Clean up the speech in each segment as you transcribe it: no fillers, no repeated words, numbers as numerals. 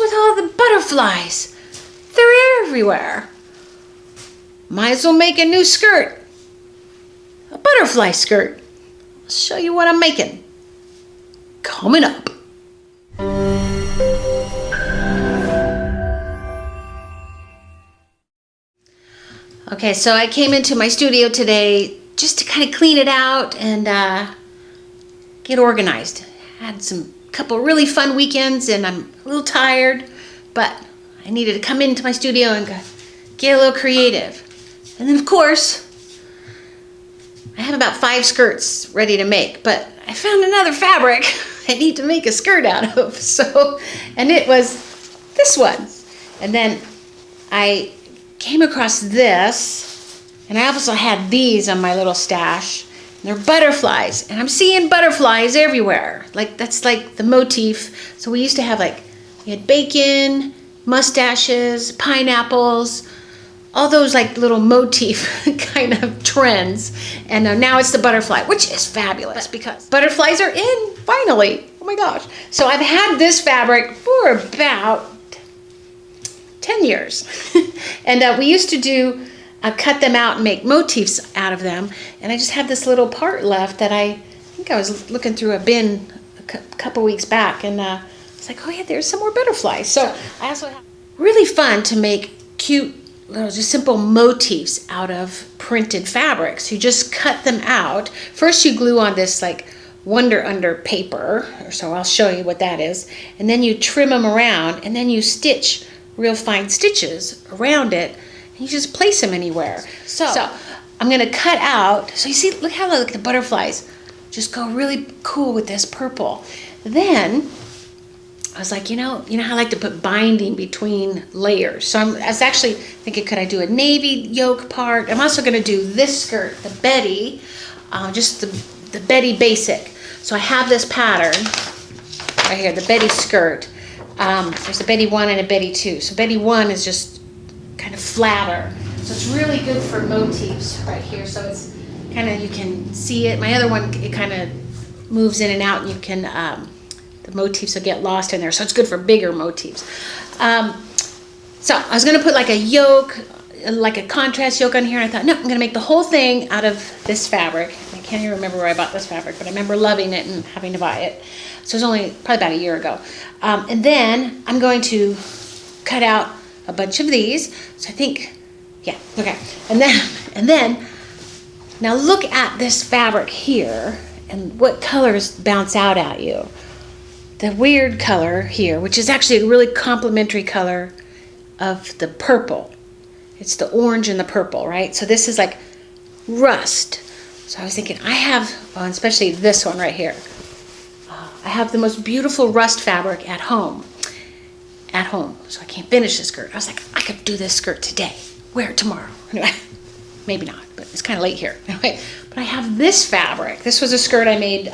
with all the butterflies? They're everywhere. Might as well make a new skirt. A butterfly skirt. I'll show you what I'm making. Coming up. Okay, so I came into my studio today just to kind of clean it out and get organized. Had some couple really fun weekends and I'm a little tired, but I needed to come into my studio and get a little creative. And then of course, I have about 5 skirts ready to make, but I found another fabric I need to make a skirt out of. And it was this one. And then I came across this, and I also had these on my little stash. They're butterflies, and I'm seeing butterflies everywhere. Like, that's like the motif. So we used to have we had bacon, mustaches, pineapples, all those like little motif kind of trends. And now it's the butterfly, which is fabulous because butterflies are in, finally. Oh my gosh. So I've had this fabric for about 10 years. And we used to do cut them out and make motifs out of them, and I just have this little part left that I think I was looking through a bin a couple weeks back, and it's like, oh yeah, there's some more butterflies. So I also have really fun to make cute little just simple motifs out of printed fabrics. You just cut them out. First you glue on this like Wonder Under paper, or so I'll show you what that is, and then you trim them around, and then you stitch real fine stitches around it. You just place them anywhere. So I'm gonna cut out, so you see, look how the butterflies just go really cool with this purple. Then I was like, you know how I like to put binding between layers. So I was actually thinking, could I do a navy yoke part? I'm also gonna do this skirt, the Betty, just the Betty basic. So I have this pattern right here, the Betty skirt. There's a Betty 1 and a Betty 2. So Betty 1 is just kind of flatter, so it's really good for motifs right here. So it's kind of, you can see it. My other one, it kind of moves in and out, and you can the motifs will get lost in there, so it's good for bigger motifs. So I was going to put like a yoke, like a contrast yoke on here, and I thought, no, I'm going to make the whole thing out of this fabric. I can't even remember where I bought this fabric, but I remember loving it and having to buy it. So it was only probably about a year ago. And then I'm going to cut out a bunch of these. So I think, yeah, okay. And then now look at this fabric here and what colors bounce out at you. The weird color here, which is actually a really complementary color of the purple. It's the orange and the purple, right? So this is like rust. So I was thinking, I have, well, especially this one right here. I have the most beautiful rust fabric at home. So I can't finish this skirt. I was like, I could do this skirt today, wear it tomorrow. Anyway, maybe not, but it's kind of late here. Anyway, but I have this fabric. This was a skirt I made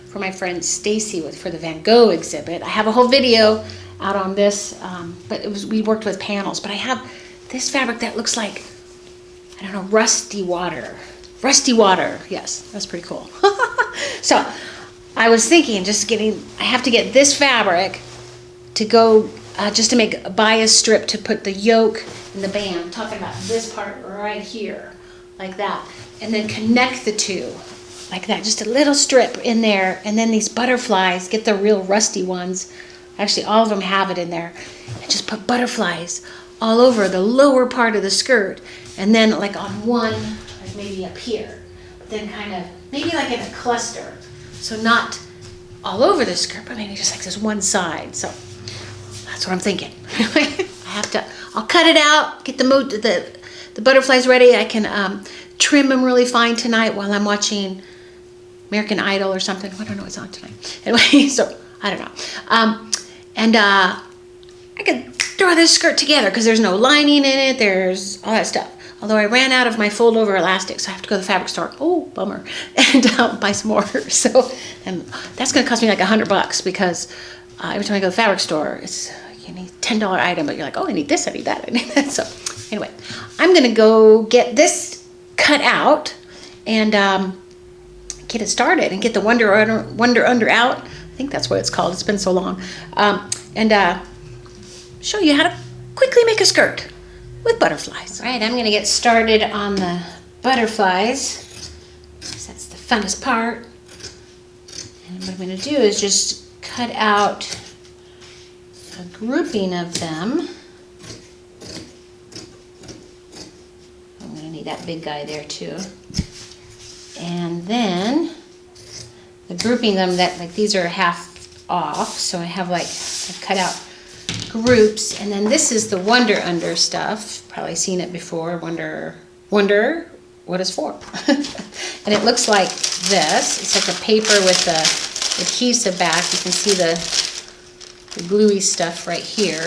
for my friend Stacy for the Van Gogh exhibit. I have a whole video out on this, but we worked with panels. But I have this fabric that looks like, I don't know, rusty water. Rusty water, yes, that's pretty cool. So I was thinking, I have to get this fabric to go, just to buy a strip to put the yoke and the band. I'm talking about this part right here, like that. And then connect the two, like that. Just a little strip in there. And then these butterflies, get the real rusty ones. Actually, all of them have it in there. And just put butterflies all over the lower part of the skirt. And then like on one, like maybe up here. But then kind of, maybe like in a cluster. So not all over the skirt, but maybe just like this one side. So that's what I'm thinking. I'll cut it out, get the butterflies ready. I can trim them really fine tonight while I'm watching American Idol or something. I don't know what's on tonight. Anyway, so I don't know. I could throw this skirt together because there's no lining in it. There's all that stuff. Although I ran out of my fold over elastic, so I have to go to the fabric store. Oh, bummer. And buy some more. So, and that's going to cost me like $100 because every time I go to the fabric store, it's you need $10 item, but you're like, oh, I need this, I need that, I need that. So anyway, I'm going to go get this cut out and get it started and get the Wonder Under out. I think that's what it's called. It's been so long. show you how to quickly make a skirt with butterflies. All right, I'm gonna get started on the butterflies. That's the funnest part. And what I'm gonna do is just cut out a grouping of them. I'm gonna need that big guy there too. And then the grouping them that like these are half off, so I have like I've cut out groups, and then this is the Wonder Under stuff. Probably seen it before. Wonder what it's for. And it looks like this. It's like a paper with the adhesive back. You can see the gluey stuff right here.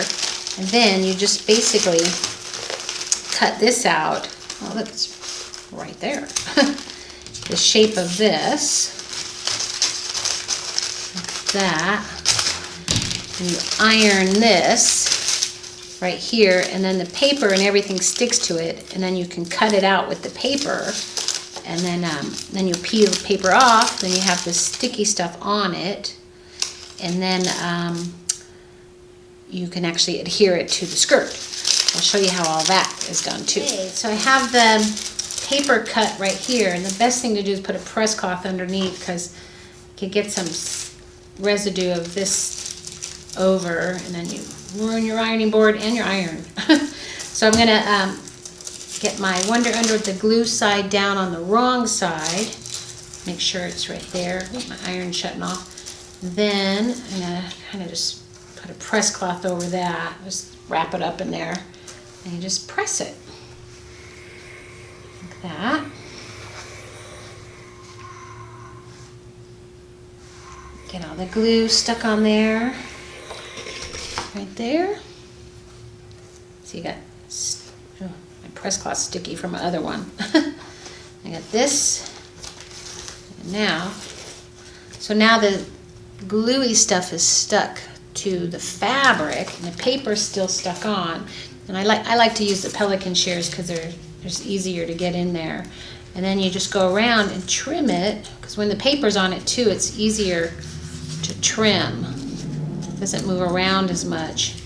And then you just basically cut this out. Oh, that's right there. The shape of this. Like that. And you iron this right here, and then the paper and everything sticks to it, and then you can cut it out with the paper, and then you peel the paper off, then you have this sticky stuff on it, and then you can actually adhere it to the skirt. I'll show you how all that is done too. Okay, so I have the paper cut right here, and the best thing to do is put a press cloth underneath, because you can get some residue of this over, and then you ruin your ironing board and your iron. So I'm gonna get my Wonder Under the glue side down on the wrong side. Make sure it's right there. My iron shutting off. Then I'm gonna kind of just put a press cloth over that. Just wrap it up in there, and you just press it like that. Get all the glue stuck on there. Right there. So you got, oh, my press cloth sticky from my other one. I got this. And now, so now the gluey stuff is stuck to the fabric, and the paper's still stuck on. And I like to use the pelican shears because they're just easier to get in there. And then you just go around and trim it, because when the paper's on it too, it's easier to trim. Doesn't move around as much.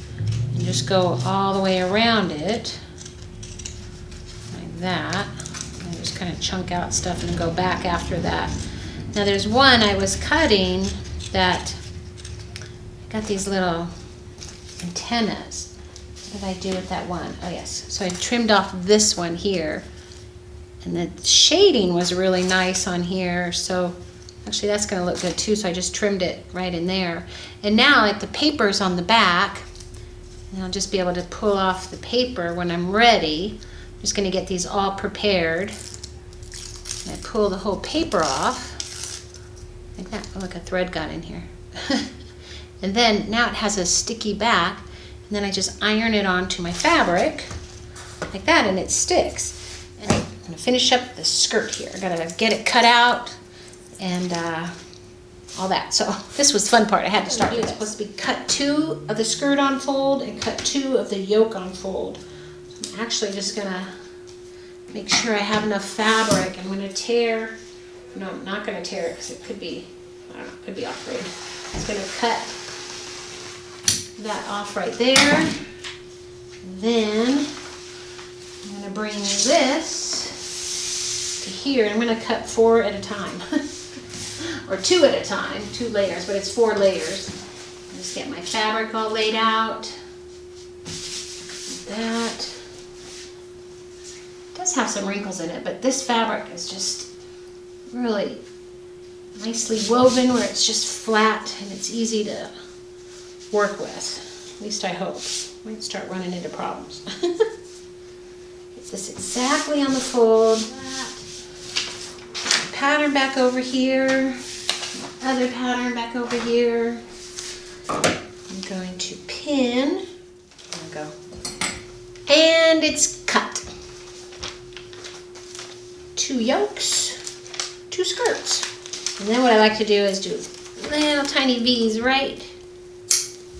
And just go all the way around it like that, and just kind of chunk out stuff and go back after that. Now there's one I was cutting that got these little antennas. What did I do with that one? Oh yes, so I trimmed off this one here, and the shading was really nice on here, so actually that's going to look good too, so I just trimmed it right in there. And now like the paper's on the back, and I'll just be able to pull off the paper when I'm ready. I'm just going to get these all prepared. And I pull the whole paper off like that. Oh look, a thread got in here. And then now it has a sticky back, and then I just iron it onto my fabric like that, and it sticks. And I'm going to finish up the skirt here. I got to get it cut out and all that. So this was the fun part. I had to start with. It's supposed to be cut 2 of the skirt on fold and cut 2 of the yoke on fold. So I'm actually just gonna make sure I have enough fabric. I'm gonna tear, no, I'm not gonna tear it because it could be, I don't know, it could be off-grade. I'm just gonna cut that off right there. Then I'm gonna bring this to here, and I'm gonna cut 4 at a time. Or 2 at a time, 2 layers, but it's 4 layers. Just get my fabric all laid out. Like that. It does have some wrinkles in it, but this fabric is just really nicely woven where it's just flat and it's easy to work with. At least I hope. Might start running into problems. Get this exactly on the fold. Pattern back over here. Other pattern back over here. I'm going to pin. There we go. And it's cut. 2 yokes, 2 skirts. And then what I like to do is do little tiny V's right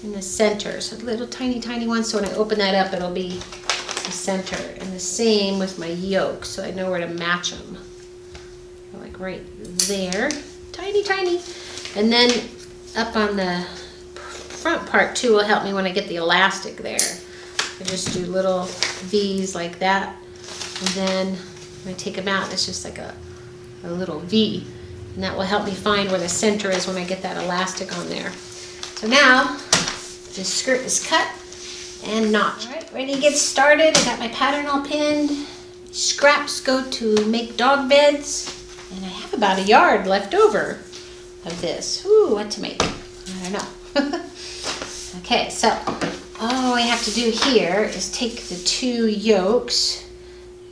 in the center. So little tiny ones, so when I open that up it'll be the center. And the same with my yoke, so I know where to match them. Like right there, tiny. And then up on the front part too will help me when I get the elastic there. I just do little V's like that, and then when I take them out, it's just like a little V, and that will help me find where the center is when I get that elastic on there. So now this skirt is cut and notched. All right, ready to get started. I got my pattern all pinned. Scraps go to make dog beds, and I have about a yard left over of this. Ooh, what to make? I don't know. Okay, so all I have to do here is take the two yolks.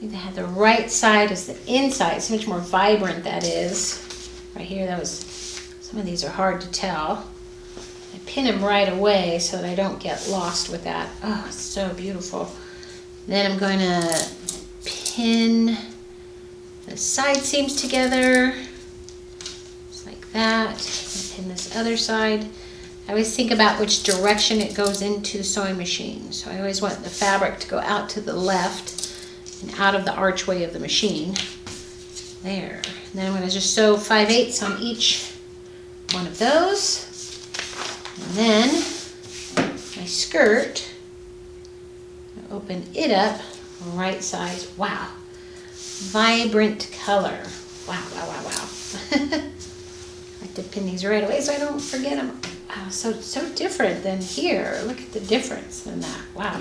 I have the right side as the inside. See how much more vibrant that is. Right here, some of these are hard to tell. I pin them right away so that I don't get lost with that. Oh, it's so beautiful. Then I'm going to pin the side seams together, just like that. Pin this other side. I always think about which direction it goes into the sewing machine. So I always want the fabric to go out to the left and out of the archway of the machine. There. And then I'm going to just sew 5/8 on each one of those. And then my skirt, open it up, right size. Wow. Vibrant color. Wow, wow, wow, wow. I like to pin these right away so I don't forget them. Wow, so different than here. Look at the difference in that. Wow.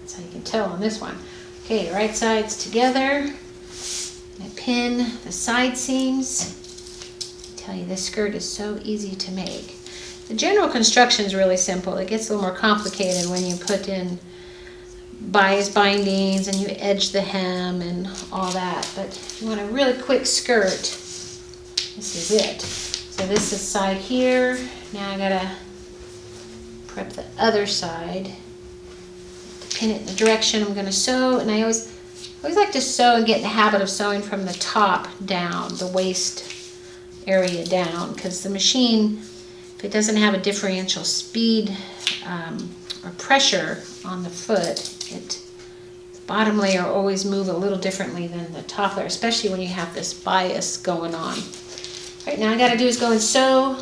That's how you can tell on this one. Okay, right sides together. I pin the side seams. I tell you, this skirt is so easy to make. The general construction is really simple. It gets a little more complicated when you put in bias bindings and you edge the hem and all that. But if you want a really quick skirt, this is it. So this is side here. Now I gotta prep the other side to pin it in the direction I'm gonna sew. And I always like to sew and get in the habit of sewing from the top down, the waist area down, because the machine, if it doesn't have a differential speed or pressure on the foot, the bottom layer will always move a little differently than the top layer, especially when you have this bias going on. Right, now I gotta do is go and sew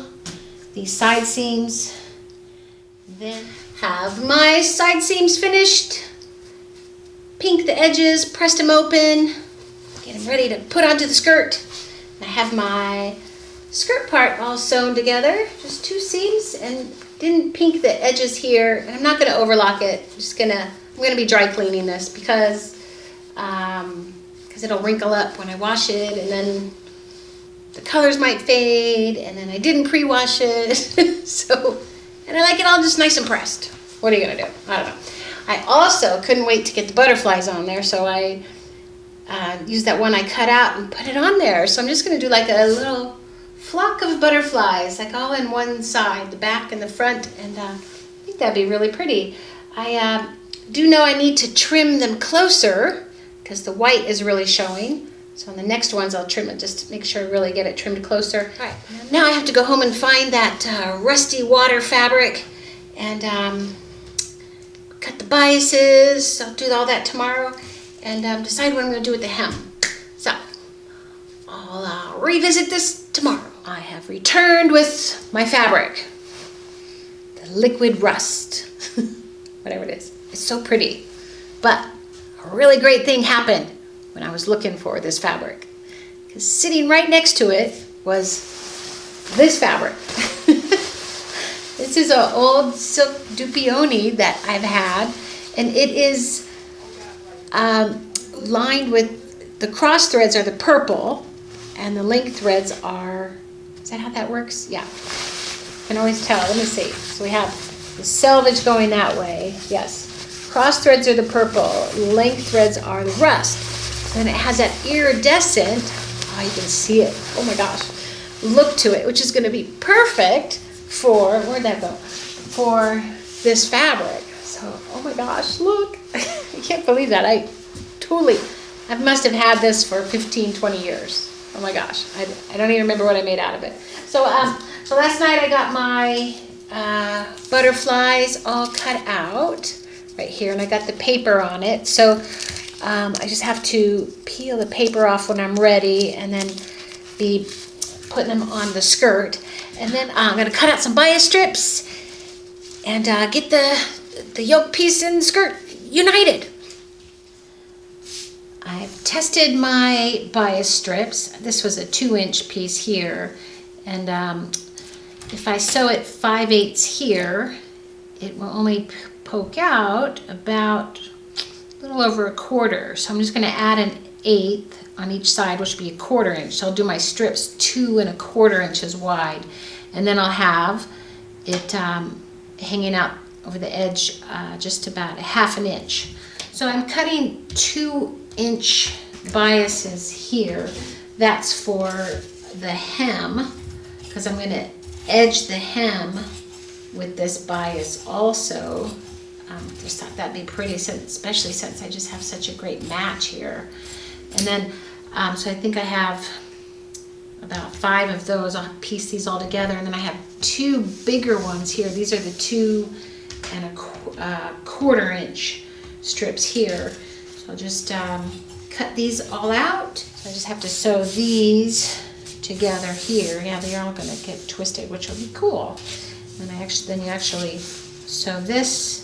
these side seams, then have my side seams finished, pink the edges, pressed them open, get them ready to put onto the skirt. I have my skirt part all sewn together, just two seams, and didn't pink the edges here. And I'm not going to overlock it. I'm going to be dry cleaning this because it'll wrinkle up when I wash it, and then the colors might fade, and then I didn't pre-wash it. So, and I like it all just nice and pressed. What are you going to do? I don't know. I also couldn't wait to get the butterflies on there, so I used that one I cut out and put it on there. So I'm just going to do like a little flock of butterflies, like all in one side, the back and the front, and I think that'd be really pretty. I do know I need to trim them closer because the white is really showing. So on the next ones I'll trim it just to make sure I really get it trimmed closer. All right, now I have to go home and find that rusty water fabric and cut the biases. I'll do all that tomorrow and decide what I'm going to do with the hem. So I'll revisit this tomorrow. I have returned with my fabric, the liquid rust, whatever it is. It's so pretty, but a really great thing happened when I was looking for this fabric, because sitting right next to it was this fabric. This is an old silk dupioni that I've had, and it is lined with, the cross threads are the purple, and the link threads are, is that how that works? Yeah. You can always tell. Let me see. So we have the selvage going that way. Yes. Cross threads are the purple. Link threads are the rust. And it has that iridescent, oh, you can see it. Oh my gosh. Look to it, which is going to be perfect for, where'd that go? For this fabric. So, oh my gosh, look. I can't believe that. I must have had this for 15, 20 years. Oh my gosh, I don't even remember what I made out of it. So last night I got my butterflies all cut out right here, and I got the paper on it. So I just have to peel the paper off when I'm ready, and then be putting them on the skirt. And then I'm going to cut out some bias strips and get the yoke piece and skirt united. I've tested my bias strips. This was a 2-inch piece here, and if I sew it 5/8 here, it will only poke out about a little over 1/4. So I'm just going to add an 1/8 on each side, which would be 1/4 inch. So I'll do my strips 2 1/4 inches wide, and then I'll have it hanging out over the edge just about 1/2 inch. So I'm cutting 2-inch biases here. That's for the hem, because I'm going to edge the hem with this bias also. Just thought that'd be pretty, especially since I just have such a great match here. And then, so I think I have about 5 of those. I'll piece these all together, and then I have 2 bigger ones here. These are the 2 1/4 inch strips here. So I'll just cut these all out. So I just have to sew these together here. Yeah, they're all going to get twisted, which will be cool. And then you actually sew this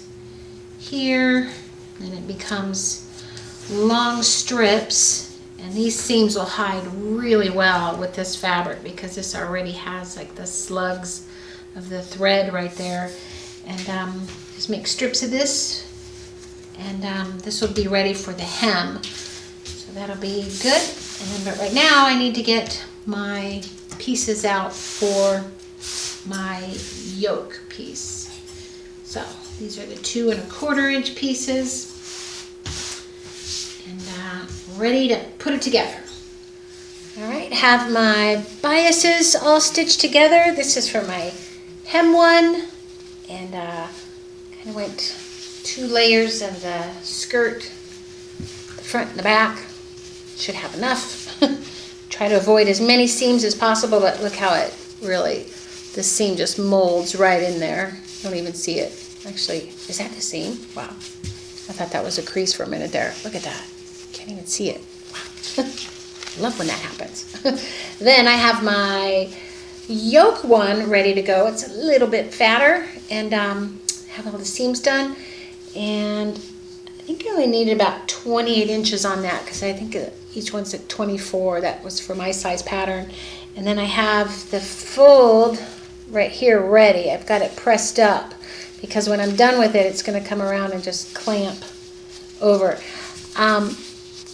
here, and it becomes long strips. And these seams will hide really well with this fabric because this already has like the slugs of the thread right there. And just make strips of this, and this will be ready for the hem. So that'll be good. And then, but right now I need to get my pieces out for my yoke piece. So these are the 2 1/4 inch pieces, and ready to put it together. All right, have my biases all stitched together. This is for my hem one, and kind of went 2 layers of the skirt, the front and the back. Should have enough. Try to avoid as many seams as possible, but look how it really, this seam just molds right in there. Don't even see it. Actually, is that the seam? Wow. I thought that was a crease for a minute there. Look at that. Can't even see it. Wow. Love when that happens. Then I have my yoke one ready to go. It's a little bit fatter, and have all the seams done. And I think I only needed about 28 inches on that, because I think each one's at 24. That was for my size pattern. And then I have the fold right here ready. I've got it pressed up, because when I'm done with it, it's going to come around and just clamp over.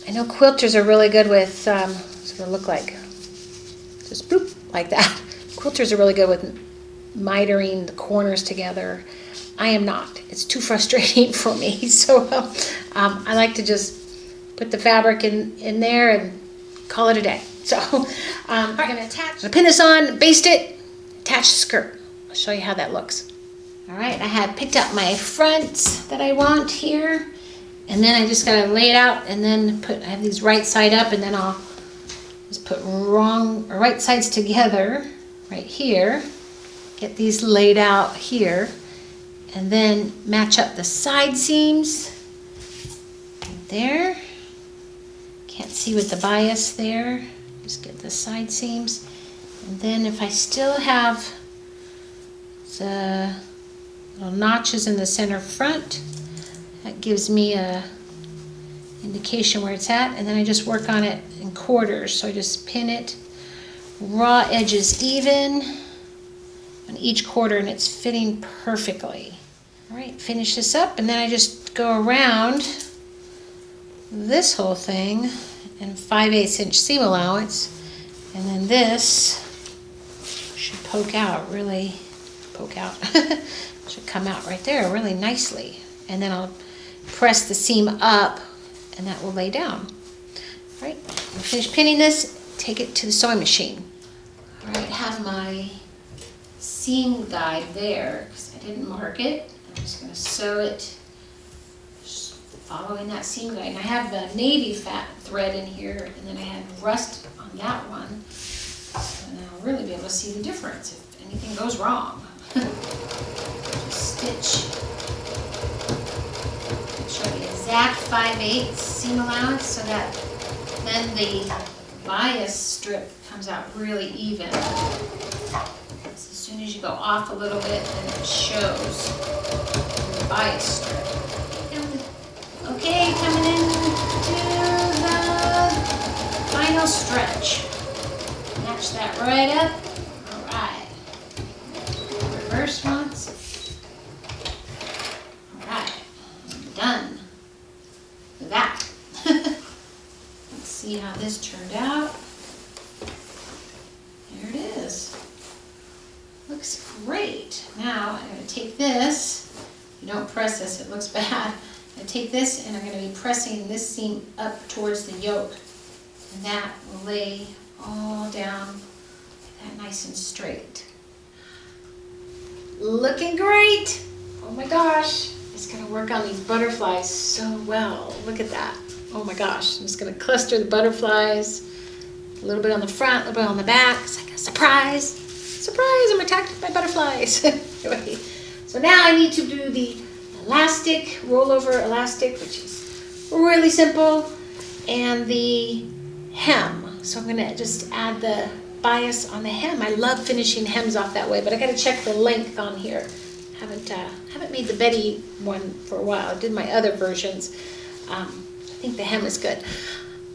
I know quilters are really good with, sort of look like, just bloop, like that. Quilters are really good with mitering the corners together. I am not. It's too frustrating for me. So I like to just put the fabric in there and call it a day. So I'm going to pin this on, baste it, attach the skirt. I'll show you how that looks. All right, I have picked up my front that I want here, and then I just got to lay it out, and then I have these right side up, and then I'll just put right sides together right here, get these laid out here, and then match up the side seams there. Can't see with the bias there. Just get the side seams, and then if I still have the little notches in the center front, that gives me a indication where it's at, and then I just work on it in quarters. So I just pin it, raw edges even on each quarter, and it's fitting perfectly. All right, finish this up, and then I just go around this whole thing in 5/8 inch seam allowance, and then this should poke out, really poke out. Should come out right there really nicely, and then I'll press the seam up, and that will lay down. All right, I'll finish pinning this, take it to the sewing machine. All right, have my seam guide there because I didn't mark it. I'm just going to sew it, just following that seam guide. And I have the navy fat thread in here, and then I had rust on that one, so then I'll really be able to see the difference if anything goes wrong. Just stitch. Make sure the exact 5/8 seam allowance, so that then the bias strip comes out really even. This is soon as you go off a little bit, then it shows the bias strip. Okay, coming in to the final stretch. Match that right up. All right. Reverse once. All right. Done with that. Let's see how this turned out. There it is. Looks great. Now I'm going to take this. You don't press this, it looks bad. I take this and I'm going to be pressing this seam up towards the yoke, and that will lay all down that nice and straight. Looking great! Oh my gosh, it's going to work on these butterflies so well. Look at that. Oh my gosh, I'm just going to cluster the butterflies a little bit on the front, a little bit on the back. It's like a surprise. Surprise, I'm attacked by butterflies. Anyway, so now I need to do the elastic, rollover elastic, which is really simple, and the hem. So I'm going to just add the bias on the hem. I love finishing hems off that way, but I got to check the length on here. Haven't made the Betty one for a while. I did my other versions. I think the hem is good.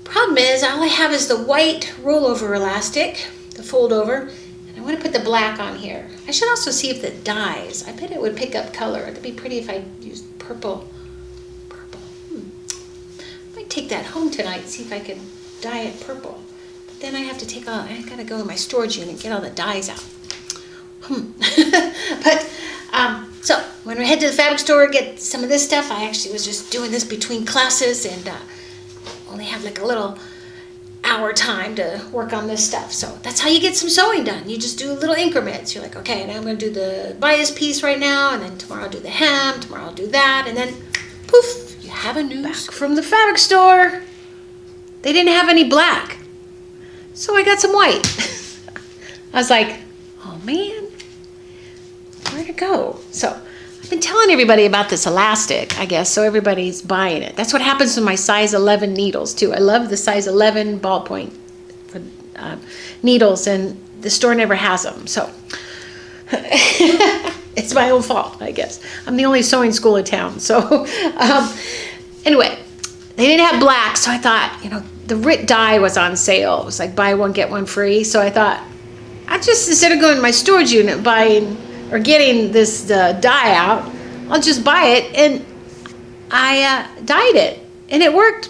Problem is, all I have is the white rollover elastic, the fold over. I want to put the black on here. I should also see if it dyes. I bet it would pick up color. It'd be pretty if I used purple. Purple. I might take that home tonight, see if I can dye it purple. But then I have to take all, I gotta go in my storage unit and get all the dyes out. But, so when we head to the fabric store, get some of this stuff. I actually was just doing this between classes and only have like a little hour time to work on this stuff. So that's how you get some sewing done. You just do little increments. You're like, okay, now I'm going to do the bias piece right now, and then tomorrow I'll do the hem, tomorrow I'll do that, and then poof, you have a new back from the fabric store. They didn't have any black, so I got some white. I was like, oh man, where'd it go? So I've been telling everybody about this elastic, I guess, so everybody's buying it. That's what happens with my size 11 needles, too. I love the size 11 ballpoint for, needles, and the store never has them, so it's my own fault, I guess. I'm the only sewing school in town, so anyway, they didn't have black, so I thought, you know, the Rit dye was on sale. It was like buy one, get one free, so I thought, I just, instead of going to my storage unit buying or getting this dye out, I'll just buy it, and I dyed it, and it worked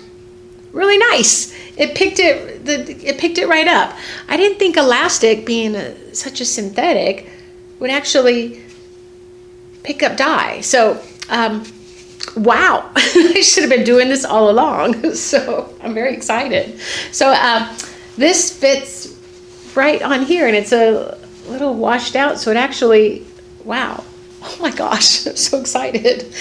really nice. It picked it right up. I didn't think elastic, being such a synthetic, would actually pick up dye. So, wow, I should have been doing this all along. So I'm very excited. So this fits right on here, and it's a little washed out, so it actually, wow, oh my gosh, I'm so excited.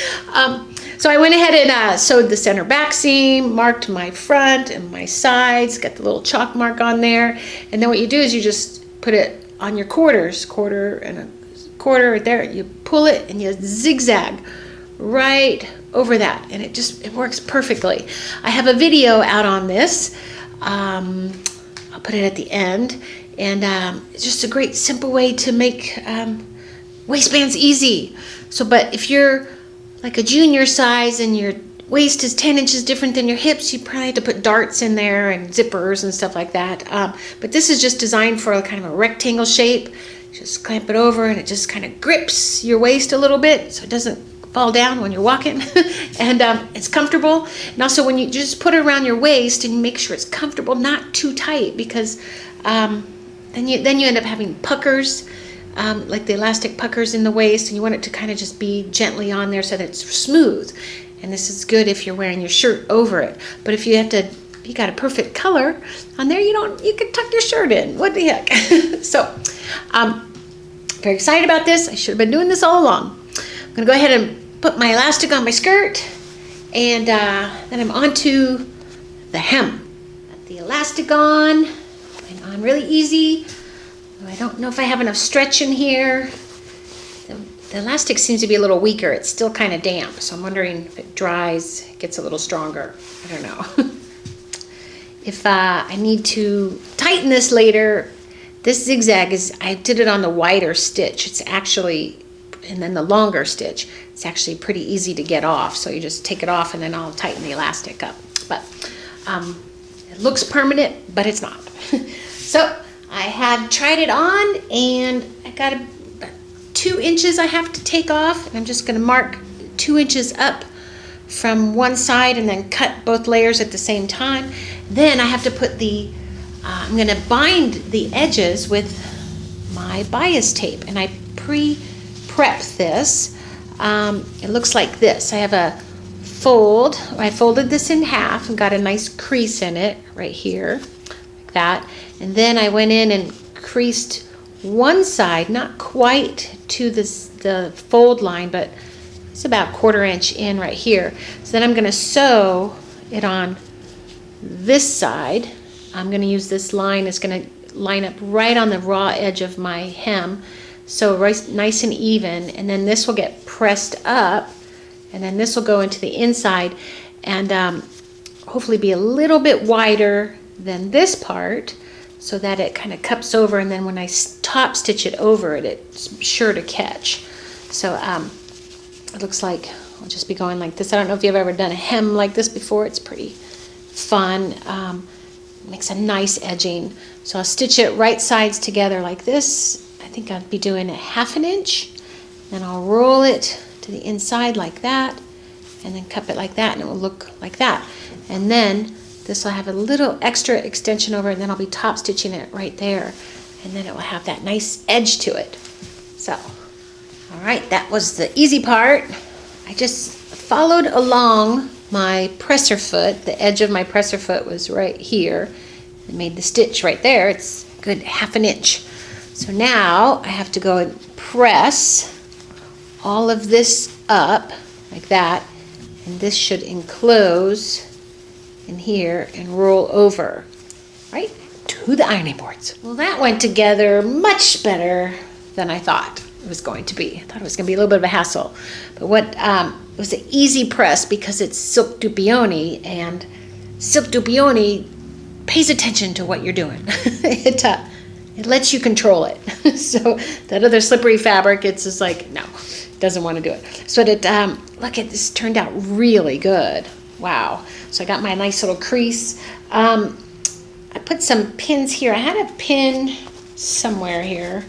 So I went ahead and sewed the center back seam, marked my front and my sides, got the little chalk mark on there, and then what you do is you just put it on your quarters, quarter and a quarter right there, you pull it and you zigzag right over that, and it works perfectly. I have a video out on this. I'll put it at the end, and it's just a great simple way to make waistbands easy. So, but if you're like a junior size and your waist is 10 inches different than your hips, you probably have to put darts in there and zippers and stuff like that. But this is just designed for a kind of a rectangle shape. Just clamp it over, and it just kind of grips your waist a little bit so it doesn't fall down when you're walking. And it's comfortable. And also when you just put it around your waist and you make sure it's comfortable, not too tight, because then you end up having puckers, like the elastic puckers in the waist, and you want it to kind of just be gently on there so that it's smooth. And this is good if you're wearing your shirt over it. But if you got a perfect color on there, you can tuck your shirt in. What the heck? So very excited about this. I should have been doing this all along. I'm gonna go ahead and put my elastic on my skirt, and then I'm on to the hem. Got the elastic on, and on really easy. I don't know if I have enough stretch in here. The elastic seems to be a little weaker. It's still kind of damp, so I'm wondering if it dries, it gets a little stronger. I don't know. If I need to tighten this later, this zigzag is, I did it on the wider stitch. It's actually, and then the longer stitch, it's actually pretty easy to get off. So you just take it off and then I'll tighten the elastic up. But it looks permanent, but it's not. So I have tried it on, and I got 2 inches I have to take off, and I'm just going to mark 2 inches up from one side and then cut both layers at the same time. Then I have to put the, I'm going to bind the edges with my bias tape, and I prep this. It looks like this. I have a fold. I folded this in half and got a nice crease in it right here, like that. And then I went in and creased one side, not quite to the fold line, but it's about 1/4 inch in right here. So then I'm going to sew it on this side. I'm going to use this line. It's going to line up right on the raw edge of my hem, so right, nice and even. And then this will get pressed up, and then this will go into the inside, and hopefully be a little bit wider than this part, so that it kind of cups over, and then when I top stitch it over it, it's sure to catch. So it looks like I'll just be going like this. I don't know if you've ever done a hem like this before. It's pretty fun. Makes a nice edging. So I'll stitch it right sides together like this. I think I'll be doing a 1/2 inch. Then I'll roll it to the inside like that, and then cup it like that, and it will look like that. And then this will have a little extra extension over it, and then I'll be top stitching it right there, and then it will have that nice edge to it. So, all right, that was the easy part. I just followed along my presser foot. The edge of my presser foot was right here. I made the stitch right there. It's a good 1/2 inch. So now I have to go and press all of this up like that, and this should enclose in here and roll over right to the ironing boards. Well, that went together much better than I thought it was going to be. I thought it was going to be a little bit of a hassle, but it was an easy press because it's silk dupioni, and silk dupioni pays attention to what you're doing. It lets you control it. So that other slippery fabric, it's just like, no, doesn't want to do it. So look at this, turned out really good. Wow. So I got my nice little crease. I put some pins here. I had a pin somewhere here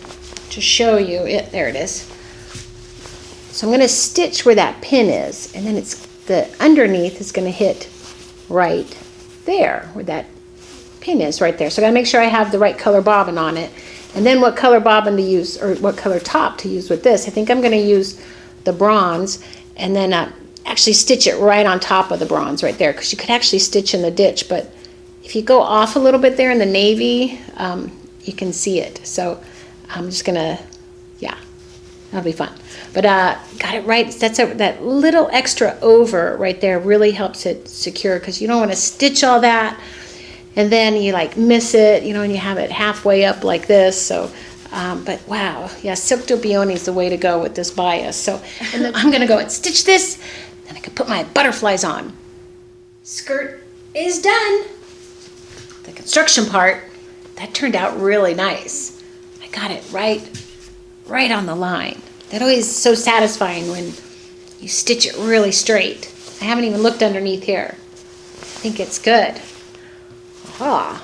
to show you it. There it is. So I'm going to stitch where that pin is, and then it's the underneath is going to hit right there where that pin is right there. So I got to make sure I have the right color bobbin on it. And then what color bobbin to use, or what color top to use with this. I think I'm going to use the bronze, and then actually stitch it right on top of the bronze right there, because you could actually stitch in the ditch, but if you go off a little bit there in the navy, you can see it. So I'm just gonna, yeah, that'll be fun. But got it right. That little extra over right there really helps it secure, because you don't want to stitch all that and then you like miss it, you know, and you have it halfway up like this. So but wow, yeah, silk dupioni is the way to go with this bias. So and then I'm gonna go and stitch this, and I can put my butterflies on. Skirt is done. The construction part, that turned out really nice. I got it right on the line. That always is so satisfying when you stitch it really straight. I haven't even looked underneath here. I think it's good. Ah.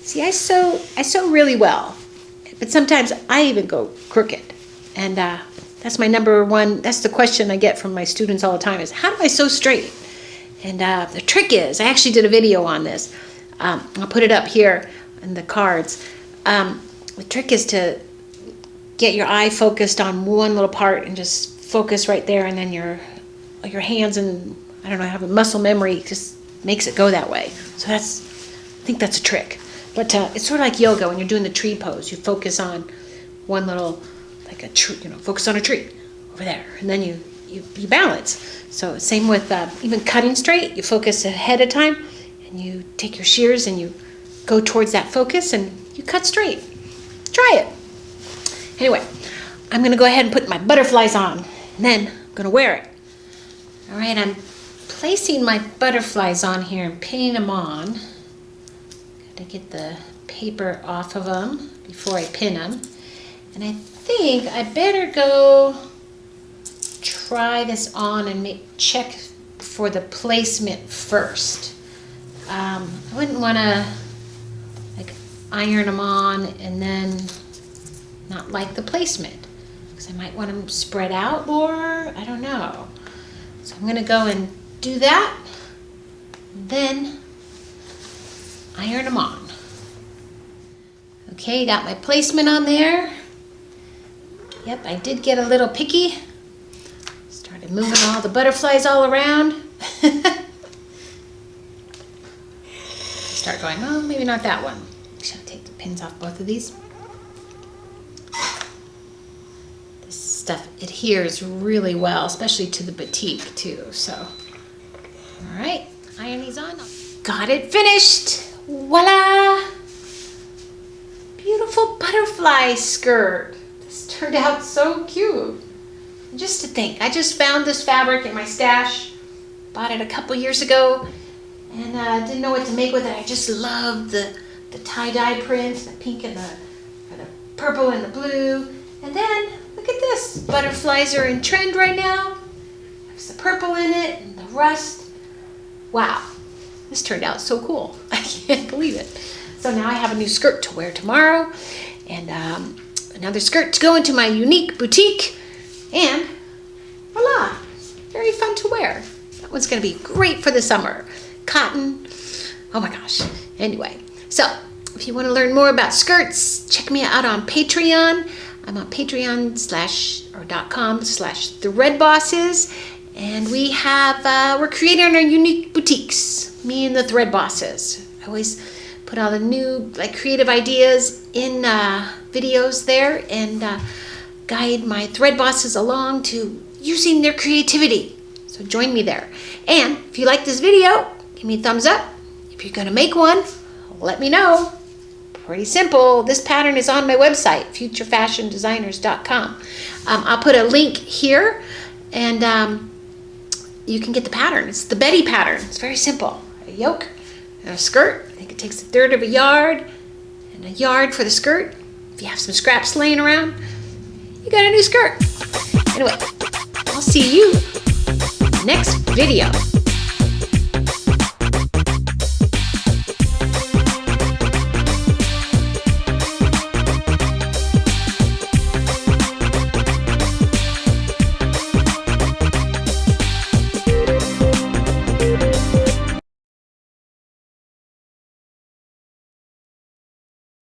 See, I sew really well, but sometimes I even go crooked. And that's my number one, that's the question I get from my students all the time is, how do I sew straight? And the trick is, I actually did a video on this. I'll put it up here in the cards. The trick is to get your eye focused on one little part and just focus right there, and then your hands and, I don't know, have a muscle memory, just makes it go that way. So I think that's a trick. But it's sort of like yoga when you're doing the tree pose. You focus on one little, like a tree, focus on a tree over there, and then you balance. So same with even cutting straight. You focus ahead of time, and you take your shears and you go towards that focus and you cut straight. Try it. Anyway, I'm going to go ahead and put my butterflies on, and then I'm going to wear it. All right, I'm placing my butterflies on here and pinning them on. Got to get the paper off of them before I pin them. And I think I better go try this on and check for the placement first. I wouldn't want to like iron them on and then not like the placement, because I might want them spread out more. I don't know. So I'm going to go and do that, then iron them on. Okay, got my placement on there. Yep, I did get a little picky. Started moving all the butterflies all around. Start going, oh, maybe not that one. Should I take the pins off both of these? This stuff adheres really well, especially to the batik too. So, all right, iron these on. Got it finished. Voila! Beautiful butterfly skirt. This turned out so cute. And just to think, I just found this fabric in my stash. Bought it a couple years ago. And didn't know what to make with it. I just loved the tie-dye print, the pink and the purple and the blue. And then, look at this. Butterflies are in trend right now. There's the purple in it and the rust. Wow, this turned out so cool. I can't believe it. So now I have a new skirt to wear tomorrow. And another skirt to go into my unique boutique. And voila, very fun to wear. That one's going to be great for the summer. Cotton. Oh my gosh. Anyway, so if you want to learn more about skirts, check me out on Patreon. I'm on patreon.com/threadbosses, and we have we're creating our unique boutiques. Me and the ThreadBosses. I always put all the new creative ideas in videos there and guide my ThreadBosses along to using their creativity. So join me there. And if you like this video, give me a thumbs up. If you're going to make one, let me know. Pretty simple. This pattern is on my website, futurefashiondesigners.com. I'll put a link here, and you can get the pattern. It's the Betty pattern. It's very simple. A yoke and a skirt. I think it takes 1/3 of a yard, and a yard for the skirt. If you have some scraps laying around, you got a new skirt. Anyway, I'll see you next video.